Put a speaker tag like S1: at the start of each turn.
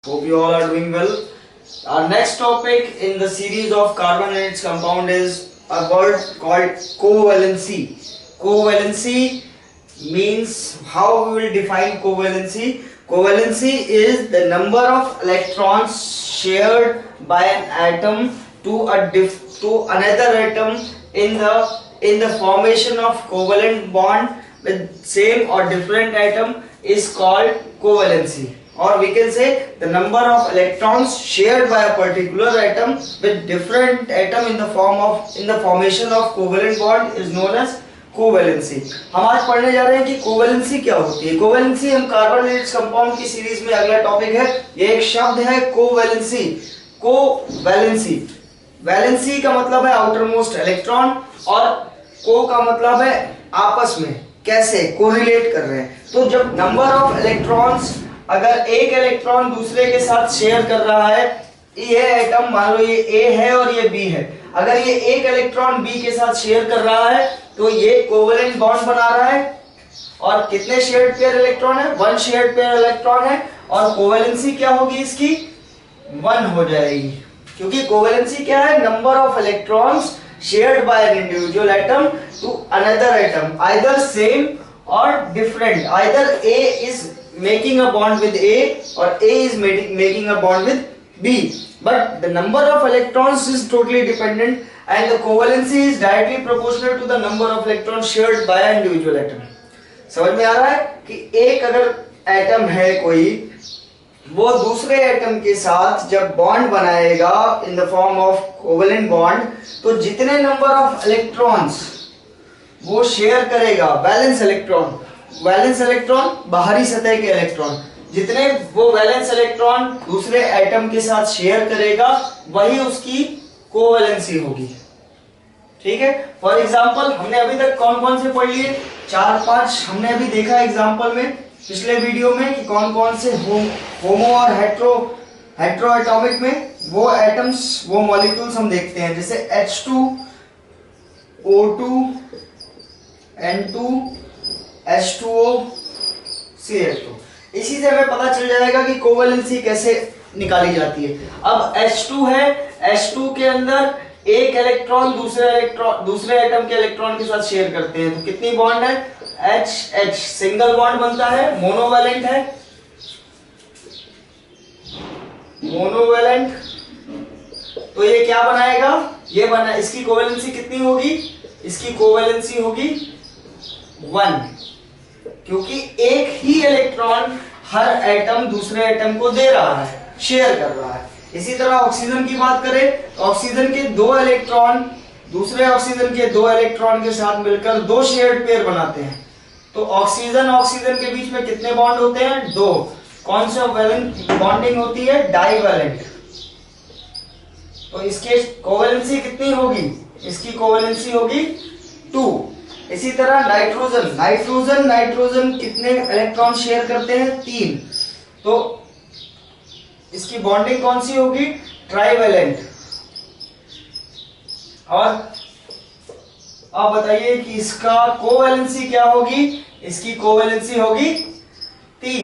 S1: Hope you all are doing well. Our next topic in the series of carbon and its compound is a word called covalency. Covalency means, how we will define covalency. Covalency is the number of electrons shared by an atom to another atom in the formation of covalent bond with same or different atom is called covalency. Or we can say the number of electrons shared by a particular atom with different atom in the formation of covalent bond is known as covalency. हम आज पढ़ने जा रहे हैं कि covalency क्या होती है. कोवैलेंसी हम कार्बन एंड इट्स कंपाउंड की सीरीज में अगला टॉपिक है. ये एक शब्द है कोवैलेंसी. कोवैलेंसी, वैलेंसी का मतलब है आउटर मोस्ट इलेक्ट्रॉन और को का मतलब है आपस में कैसे कोरिलेट कर रहे हैं. तो जब नंबर ऑफ इलेक्ट्रॉन्स, अगर एक इलेक्ट्रॉन दूसरे के साथ शेयर कर रहा है, ये एटम मान लो ये A है और ये B है, अगर ये एक इलेक्ट्रॉन B के साथ शेयर कर रहा है तो ये कोवेलेंट बॉन्ड बना रहा है. और कितने शेयर्ड पेयर इलेक्ट्रॉन है? वन शेयर्ड पेयर इलेक्ट्रॉन है. और कोवेलेंसी क्या होगी इसकी? 1 हो जाएगी. क्योंकि कोवेलेंसी क्या है? Number of electrons shared by an individual atom to another atom, either same और different. Either A is making a bond with A or A is making a bond with B, but the number of electrons is totally dependent and the covalency is directly proportional to the number of electrons shared by an individual atom. समझ में आ रहा है कि एक अगर atom है कोई, वो दूसरे एटम के साथ जब बॉन्ड बनाएगा in the form of covalent bond, तो जितने नंबर ऑफ इलेक्ट्रॉन्स वो शेयर करेगा, वैलेंस इलेक्ट्रॉन बाहरी सतह के इलेक्ट्रॉन, जितने वो वैलेंस इलेक्ट्रॉन दूसरे एटम के साथ शेयर करेगा वही उसकी कोवैलेंसी होगी. ठीक है. फॉर एग्जांपल हमने अभी तक कौन कौन से पढ़ लिए? 4-5 हमने अभी देखा एग्जांपल में पिछले वीडियो में कि कौन कौन से होमो और हेट्रो एटॉमिक में वो एटम्स, वो मॉलिक्यूल्स हम देखते हैं. जैसे H2, O2, N2, H2O, CH2. इसी से हमें पता चल जाएगा कि कोवैलेंसी कैसे निकाली जाती है. अब H2 है, H2 के अंदर एक इलेक्ट्रॉन दूसरे एटम के इलेक्ट्रॉन के साथ शेयर करते हैं, तो कितनी बॉन्ड है? H सिंगल बॉन्ड बनता है, मोनोवैलेंट है. मोनोवैलेंट तो ये क्या बनाएगा? इसकी कोवैलेंसी कितनी होगी? इसकी कोवैलेंसी होगी 1, क्योंकि एक ही इलेक्ट्रॉन हर एटम दूसरे एटम को दे रहा है, शेयर कर रहा है. इसी तरह ऑक्सीजन की बात करें तो ऑक्सीजन के 2 इलेक्ट्रॉन दूसरे ऑक्सीजन के 2 इलेक्ट्रॉन के साथ मिलकर 2 शेयर्ड पेयर बनाते हैं. तो ऑक्सीजन के बीच में कितने बॉन्ड होते हैं? 2. कौन सा वैलेंट बॉन्डिंग होती है? डाइवैलेंट. तो इसके कोवैलेंसी कितनी होगी? इसकी कोवैलेंसी होगी 2. इसी तरह नाइट्रोजन कितने इलेक्ट्रॉन शेयर करते हैं? 3. तो इसकी बॉन्डिंग कौन सी होगी? ट्राइवैलेंट. और अब बताइए कि इसका कोवैलेंसी क्या होगी? इसकी कोवैलेंसी होगी